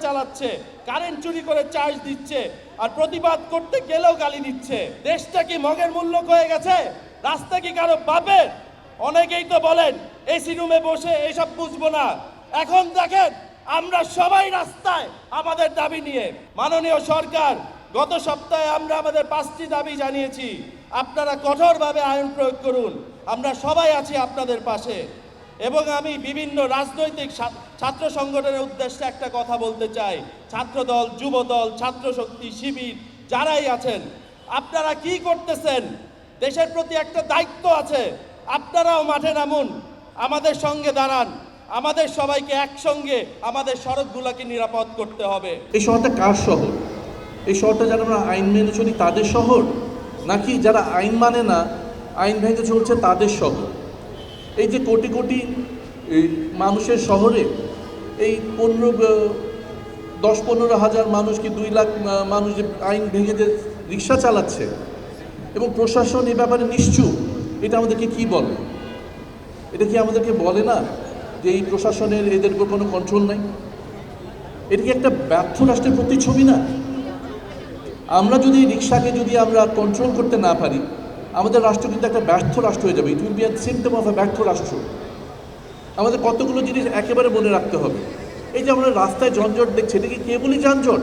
চালাচ্ছে, কারেন্ট চুরি করে চার্জ দিচ্ছে, আর প্রতিবাদ করতে গেলেও গালি দিচ্ছে। দেশটা কি মগের মূল্য হয়ে গেছে? রাস্তা কি কারো বাপের? অনেকেই তো বলেন এসি রুমে বসে এসব বুঝবো না। এখন দেখেন আমরা সবাই রাস্তায় আমাদের দাবি নিয়ে। মাননীয় সরকার, গত সপ্তাহে আমরা আমাদের 5টি দাবি জানিয়েছি। আপনারা কঠোরভাবে আইন প্রয়োগ করুন, আমরা সবাই আছি আপনাদের পাশে। এবং আমি বিভিন্ন রাজনৈতিক ছাত্র সংগঠনের উদ্দেশ্যে একটা কথা বলতে চাই। ছাত্রদল, যুবদল, ছাত্র শক্তি, শিবির যারাই আছেন, আপনারা কি করতেছেন? দেশের প্রতি একটা দায়িত্ব আছে, আপনারাও মাঠে নামুন, আমাদের সঙ্গে দাঁড়ান। আমাদের সবাইকে একসঙ্গে আমাদের সড়কগুলোকে নিরাপদ করতে হবে। এই শহরটা কার শহর? এই শহরটা যারা আমরা আইন মেনে চলি তাদের শহর, নাকি যারা আইন মানে না, আইন ভেঙে চলছে তাদের শহর? এই যে কোটি কোটি মানুষের শহরে এই 10-15 হাজার মানুষ কি 2 লাখ মানুষ যে আইন ভেঙে যে রিক্সা চালাচ্ছে, এবং প্রশাসন এই ব্যাপারে নিশ্চুপ, এটা আমাদেরকে কি বলে? এটা কি আমাদেরকে বলে না যে এই প্রশাসনের এদের উপর কোনো কন্ট্রোল নাই? এটা কি একটা ব্যর্থ রাষ্ট্রের প্রতিচ্ছবি না? আমরা যদি রিক্সাকে যদি আমরা কন্ট্রোল করতে না পারি, আমাদের রাষ্ট্র কিন্তু একটা ব্যর্থ রাষ্ট্র হয়ে যাবে। It will be a symptom of a ব্যর্থ রাষ্ট্র। আমাদের কতগুলো জিনিস একেবারে মনে রাখতে হবে। এই যে আমরা রাস্তায় যানজট দেখছি, এটা কি কেবলই যানজট?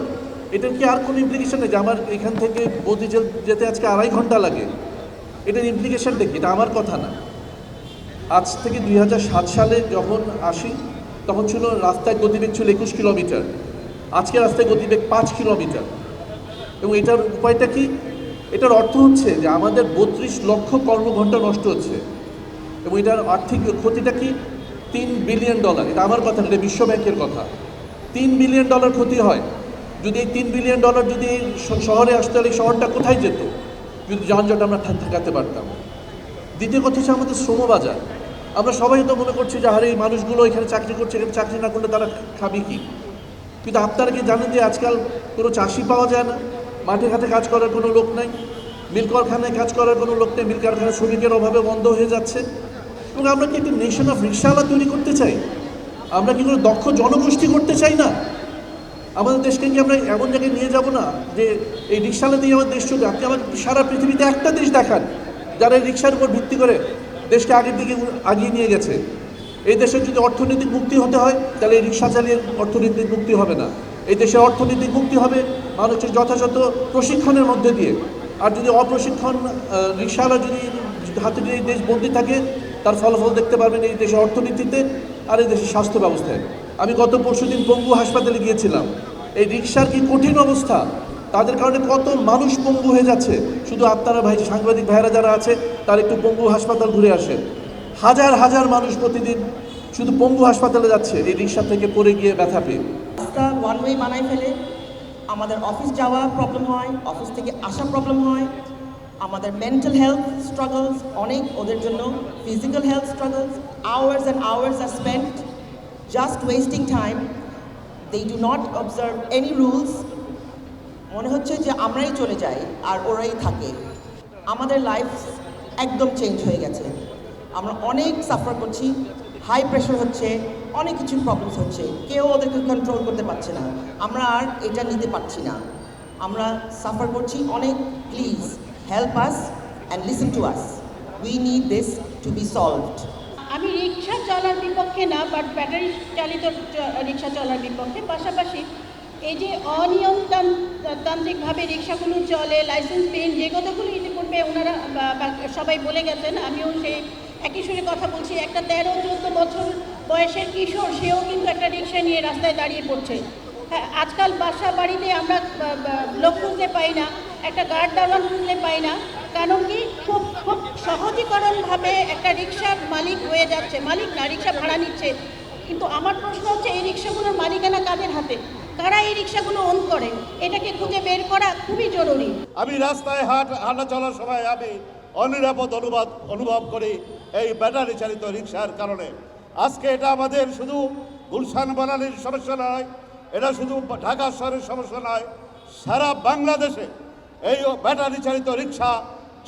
এটার কি আর কোনো ইমপ্লিকেশন নেই যে আমার এখান থেকে বদ্রি যেতে আজকে 2.5 ঘন্টা লাগে? এটার ইমপ্লিকেশন দেখি, এটা আমার কথা না। আজ থেকে 2007 সালে যখন আসি, তখন ছিল রাস্তায় গতিবেগ ছিল 21 কিলোমিটার, আজকে রাস্তায় গতিবেগ 5 কিলোমিটার। এবং এটার উপায়টা কি? এটার অর্থ হচ্ছে যে আমাদের 32 লক্ষ কর্মঘণ্টা নষ্ট হচ্ছে। এবং এটার আর্থিক ক্ষতিটা কি? $3 বিলিয়ন। এটা আমার কথা না, এটা বিশ্ব ব্যাংকের কথা। $3 বিলিয়ন ক্ষতি হয়। যদি এই $3 বিলিয়ন যদি এই শহরে আসতে হলে, এই শহরটা কোথায় যেত যদি যানজট আমরা ঠেকাতে পারতাম? দ্বিতীয় কথা হচ্ছে আমাদের শ্রমবাজার। আমরা সবাই তো মনে করছি যে আরে এই মানুষগুলো এখানে চাকরি করছে, এখানে চাকরি না করলে তারা খাবে কি? কিন্তু আপনারা কি জানেন যে আজকাল কোনো চাষি পাওয়া যায় না, মাঠে ঘাটে কাজ করার কোনো লোক নাই, মিল কারখানায় কাজ করার কোনো লোক নেই, মিল কারখানার শ্রমিকের অভাবে বন্ধ হয়ে যাচ্ছে। এবং আমরা কি একটি নেশন অফ রিক্সাওয়ালা তৈরি করতে চাই? আমরা কি কোনো দক্ষ জনগোষ্ঠী করতে চাই না? আমাদের দেশকে কি আমরা এমন জায়গায় নিয়ে যাব না যে এই রিক্সাওয়ালা দিয়ে আমাদের দেশ চলবে? আপনি আমাদের সারা পৃথিবীতে একটা দেশ দেখান যারা এই রিক্সার উপর ভিত্তি করে দেশকে আগের দিকে আগিয়ে নিয়ে গেছে। এই দেশের যদি অর্থনৈতিক মুক্তি হতে হয়, তাহলে এই রিক্সা চালিয়ে অর্থনৈতিক মুক্তি হবে না। এই দেশের অর্থনৈতিক মুক্তি হবে মানুষের যথাযথ প্রশিক্ষণের মধ্যে দিয়ে। আর যদি অপ্রশিক্ষণ রিক্সাওয়ালা যদি হাতে যদি এই দেশ বন্দী থাকে, তার ফলাফল দেখতে পারবেন এই দেশের অর্থনীতিতে আর এই দেশের স্বাস্থ্য ব্যবস্থায়। আমি গত পরশুদিন পঙ্গু হাসপাতালে গিয়েছিলাম। এই রিক্সার কি কঠিন অবস্থা, তাদের কারণে কত মানুষ পঙ্গু হয়ে যাচ্ছে। শুধু আপনারা ভাই সাংবাদিক ভাইয়েরা যারা আছে, তার একটু পঙ্গু হাসপাতাল ঘুরে আসে। হাজার হাজার মানুষ প্রতিদিন শুধু পঙ্গু হাসপাতালে যাচ্ছে এই রিক্সা থেকে পড়ে গিয়ে ব্যথা পেয়ে। রাস্তা ওয়ান ওয়ে বানাই ফেলে আমাদের অফিস যাওয়া প্রবলেম হয়, অফিস থেকে আসা প্রবলেম হয়, আমাদের মেন্টাল হেলথ স্ট্রাগলস অনেক, ওদের জন্য physical health struggles, hours and hours are spent just wasting time. They do not observe any rules. মনে হচ্ছে যে আমরাই চলে যাই আর ওরাই থাকে। আমাদের লাইফ একদম চেঞ্জ হয়ে গেছে। আমরা অনেক সাফার করছি, হাই প্রেশার হচ্ছে, অনেক কিছু প্রবলেমস হচ্ছে, কেউ ওদেরকে কন্ট্রোল করতে পারছে না। আমরা আর এটা নিতে পারছি না, আমরা সাফার করছি অনেক। Please help us and listen to us. We need this to be solved. আমি রিক্সা চলার বিপক্ষে না, বাট ব্যাটারি চালিত রিক্সা চলার বিপক্ষে। পাশাপাশি এই যে অনিয়মতান্ত্রিকভাবে রিক্সাগুলো চলে, লাইসেন্সবিহীন, যে কথাগুলো ইতিপূর্বে ওনারা সবাই বলে গেছেন, আমিও সেই একই সুরে কথা বলছি। একটা 13-14 বছর বয়সের কিশোর, সেও কিন্তু একটা রিক্সা নিয়ে রাস্তায় দাঁড়িয়ে পড়ছে। হ্যাঁ, আজকাল বাসা বাড়িতে আমরা লোক খুঁজতে পাই না, একটা গার্ড দারোয়ান খুঁজতে পাই না। কারণ কি, খুব খুব সহজীকরণভাবে একটা রিক্সার মালিক হয়ে যাচ্ছে, মালিক না, রিক্সা ভাড়া নিচ্ছে। কিন্তু আমার প্রশ্ন হচ্ছে, এই রিক্সাগুলোর মালিকানা কাদের হাতে? কারা এই রিক্সাগুলো ওন করে? এটাকে খুঁজে বের করা খুবই জরুরি। আমি রাস্তায় হাঁটা চলার সময় আমি অনিরাপদ অনুভব করি এই ব্যাটারি চালিত রিক্সার কারণে। আজকে এটা আমাদের শুধু গুলশান বনানীর সমস্যা নয়, এটা শুধু ঢাকা শহরের সমস্যা নয়, সারা বাংলাদেশে এই ব্যাটারি চালিত রিক্সা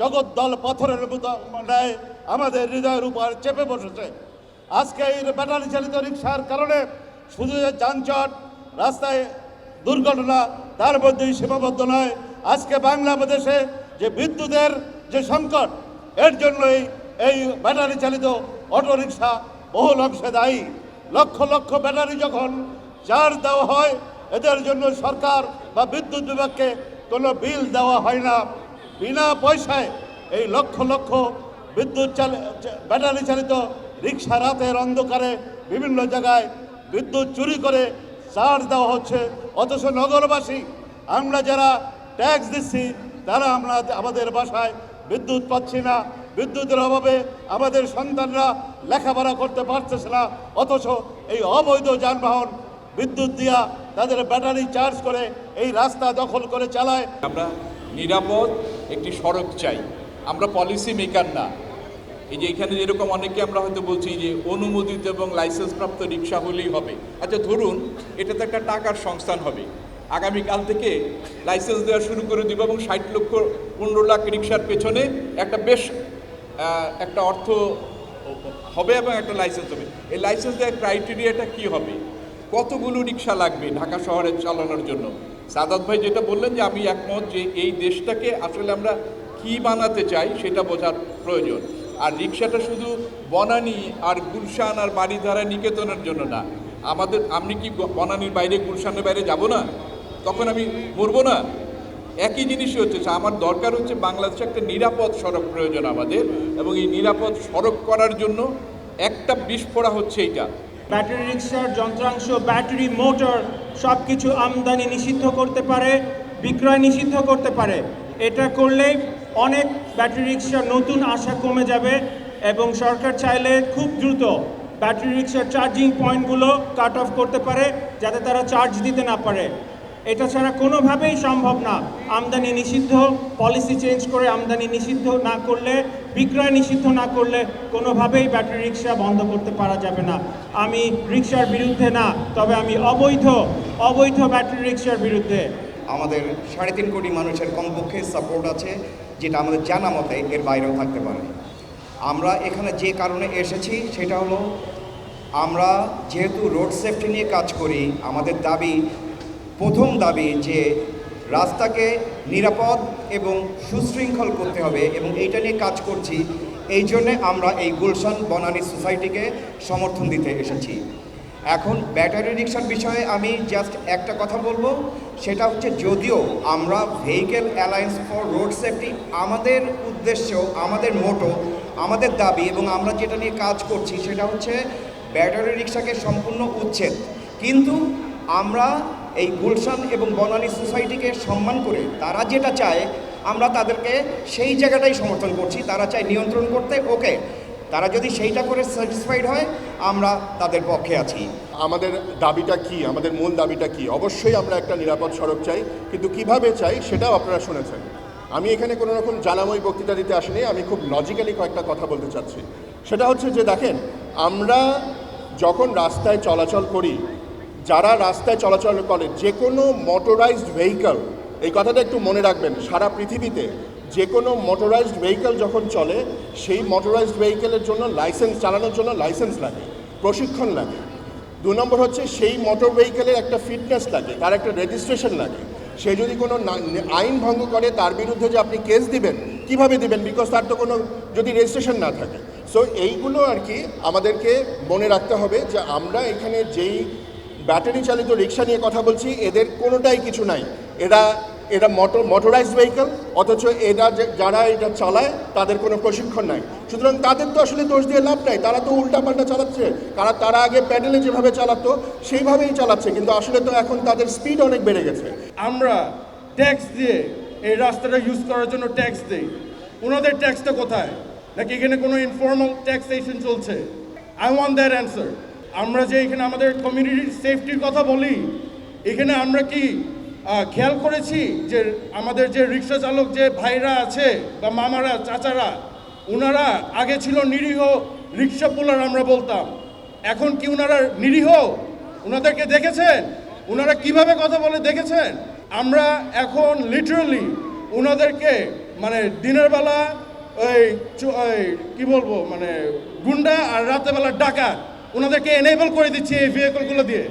জগদ্দল পাথরের মতো নেয় আমাদের হৃদয়ের উপর চেপে বসেছে। আজকে এই ব্যাটারি চালিত রিক্সার কারণে শুধু যানজট, রাস্তায় দুর্ঘটনা তার মধ্যেই সীমাবদ্ধ নয়। আজকে বাংলাদেশে যে বিদ্যুতের যে সংকট, এর জন্যই এই ব্যাটারি চালিত অটোরিকশা বহুল অংশে দায়ী। লক্ষ লক্ষ ব্যাটারি যখন চার্জ দেওয়া হয়, এদের জন্য সরকার বা বিদ্যুৎ বিভাগকে কোনো বিল দেওয়া হয় না। বিনা পয়সায় এই লক্ষ লক্ষ ব্যাটারি চালিত রিক্সা রাতের অন্ধকারে বিভিন্ন জায়গায় বিদ্যুৎ চুরি করে চার্জ দেওয়া হচ্ছে। অথচ নগরবাসী আমরা যারা ট্যাক্স দিচ্ছি তারা আমাদের বাসায় বিদ্যুৎ পাচ্ছি না। বিদ্যুতের অভাবে আমাদের সন্তানরা লেখাপড়া করতে পারতেছে না। অথচ এই অবৈধ যানবাহন বিদ্যুৎ দিয়া তাদের ব্যাটারি চার্জ করে এই রাস্তা দখল করে চালায়। আমরা নিরাপদ একটি সড়ক চাই, আমরা পলিসি মেকার না। এই যে এখানে যেরকম অনেকে আমরা হয়তো বলছি যে অনুমোদিত এবং লাইসেন্সপ্রাপ্ত রিক্সা হলেই হবে। আচ্ছা ধরুন এটা তো একটা টাকার সংস্থান হবে, আগামীকাল থেকে লাইসেন্স দেওয়া শুরু করে দিব এবং 60 লক্ষ 15 লাখ রিক্সার পেছনে একটা বেশ একটা অর্থ হবে এবং একটা লাইসেন্স হবে। এই লাইসেন্স দেওয়ার ক্রাইটেরিয়াটা কী হবে? কতগুলো রিক্সা লাগবে ঢাকা শহরে চালানোর জন্য? সাদাত ভাই যেটা বললেন যে আমি একমত যে এই দেশটাকে আসলে আমরা কী বানাতে চাই সেটা বোঝার প্রয়োজন। আর রিক্সাটা শুধু বনানী আর গুলশান আর বাড়িধারা নিকেতনের জন্য না। আমি কি বনানীর বাইরে গুলশানের বাইরে যাব না? তখন আমি মরবো না? একই জিনিসই হচ্ছে। আমার দরকার হচ্ছে বাংলাদেশে একটা নিরাপদ সড়ক প্রয়োজন আমাদের, এবং এই নিরাপদ সড়ক করার জন্য একটা বিস্ফোরা হচ্ছে এইটা। ব্যাটারি রিক্সার যন্ত্রাংশ, ব্যাটারি মোটর সব কিছু আমদানি নিষিদ্ধ করতে পারে, বিক্রয় নিষিদ্ধ করতে পারে। এটা করলেই অনেক ব্যাটারি রিক্সার নতুন আশা কমে যাবে এবং সরকার চাইলে খুব দ্রুত ব্যাটারি রিক্সার চার্জিং পয়েন্টগুলো কাট অফ করতে পারে যাতে তারা চার্জ দিতে না পারে। এটা ছাড়া কোনোভাবেই সম্ভব না। আমদানি নিষিদ্ধ পলিসি চেঞ্জ করে আমদানি নিষিদ্ধ না করলে, বিক্রয় নিষিদ্ধ না করলে কোনোভাবেই ব্যাটারি রিক্সা বন্ধ করতে পারা যাবে না। আমি রিক্সার বিরুদ্ধে না, তবে আমি অবৈধ ব্যাটারি রিক্সার বিরুদ্ধে। আমাদের 3.5 কোটি মানুষের কমপক্ষে সাপোর্ট আছে, যেটা আমাদের জানা মতে এর বাইরেও থাকতে পারে। আমরা এখানে যে কারণে এসেছি সেটা হলো, আমরা যেহেতু রোড সেফটি নিয়ে কাজ করি, আমাদের প্রথম দাবি যে রাস্তাকে নিরাপদ এবং সুশৃঙ্খল করতে হবে, এবং এইটা নিয়ে কাজ করছি। এই জন্যে আমরা এই গুলশান বনানী সোসাইটিকে সমর্থন দিতে এসেছি। এখন ব্যাটারি রিক্সার বিষয়ে আমি জাস্ট একটা কথা বলবো, সেটা হচ্ছে যদিও আমরা vehicle alliance for road safety, আমাদের উদ্দেশ্য, আমাদের মোটো, আমাদের দাবি এবং আমরা যেটা নিয়ে কাজ করছি সেটা হচ্ছে ব্যাটারি রিক্সাকে সম্পূর্ণ উচ্ছেদ। কিন্তু আমরা এই গুলশান এবং বনানী সোসাইটিকে সম্মান করে তারা যেটা চায় আমরা তাদেরকে সেই জায়গাটাই সমর্থন করছি। তারা চায় নিয়ন্ত্রণ করতে, ওকে, তারা যদি সেইটা করে স্যাটিসফাইড হয় আমরা তাদের পক্ষে আছি। আমাদের দাবিটা কি, আমাদের মূল দাবিটা কি? অবশ্যই আমরা একটা নিরাপদ সড়ক চাই, কিন্তু কিভাবে চাই সেটাও আপনারা শুনেছেন। আমি এখানে কোনো রকম জ্বালাময়ী বক্তৃতা দিতে আসিনি, আমি খুব লজিক্যালি কয়েকটা কথা বলতে চাচ্ছি। সেটা হচ্ছে যে দেখেন, আমরা যখন রাস্তায় চলাচল করি, যারা রাস্তায় চলাচল করে যে কোনো মোটরাইজড ভেহিকল, এই কথাটা একটু মনে রাখবেন, সারা পৃথিবীতে যে কোনো মোটরাইজড ভেহিকল যখন চলে, সেই মোটরাইজড ভেহিকেলের জন্য লাইসেন্স, চালানোর জন্য লাইসেন্স লাগে, প্রশিক্ষণ লাগে। 2 নম্বর হচ্ছে সেই মোটর ভেহিকেলের একটা ফিটনেস লাগে, তার একটা রেজিস্ট্রেশন লাগে। সে যদি কোনো আইন ভঙ্গ করে তার বিরুদ্ধে যে আপনি কেস দিবেন, কিভাবে দিবেন? বিকজ তার তো কোনো যদি রেজিস্ট্রেশন না থাকে। সো এইগুলো আর কি আমাদেরকে মনে রাখতে হবে যে আমরা এখানে যেই ব্যাটারি চালিত রিক্সা নিয়ে কথা বলছি, এদের কোনোটাই কিছু নাই। এটা মোটরাইজড ভেহিকল, অথচ যারা এটা চালায় তাদের কোনো প্রশিক্ষণ নাই। সুতরাং তাদের তো আসলে দোষ দিয়ে লাভ নাই, তারা তো উল্টাপাল্টা চালাচ্ছে। তারা আগে প্যাডেলে যেভাবে চালাতো সেইভাবেই চালাচ্ছে, কিন্তু আসলে তো এখন তাদের স্পিড অনেক বেড়ে গেছে। আমরা ট্যাক্স দিয়ে এই রাস্তাটা ইউজ করার জন্য ট্যাক্স দিই, ওনাদের ট্যাক্সটা কোথায়? নাকি এখানে কোনো ইনফর্মাল ট্যাক্সেশন চলছে? I want that answer. আমরা যে এখানে আমাদের কমিউনিটির সেফটির কথা বলি, এখানে আমরা কি খেয়াল করেছি যে আমাদের যে রিক্সা চালক যে ভাইরা আছে বা মামারা, চাচারা, ওনারা আগে ছিল নিরীহ রিক্সা পুলার আমরা বলতাম, এখন কি ওনারা নিরীহ? ওনাদেরকে দেখেছেন? ওনারা কিভাবে কথা বলে দেখেছেন? আমরা এখন লিটারালি ওনাদেরকে মানে দিনের বেলা ওই কি বলবো, মানে গুন্ডা, আর রাতের বেলা ডাকাত, ওনাদেরকে এনেবল করে দিচ্ছে এই ভেহিকলগুলো দিয়ে।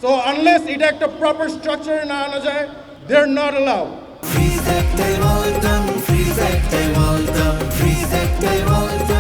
সো আনলেস এটা একটা প্রপার স্ট্রাকচারে না আনা যায়, they are not allowed. Free sector Walton, free sector Walton, free sector Walton.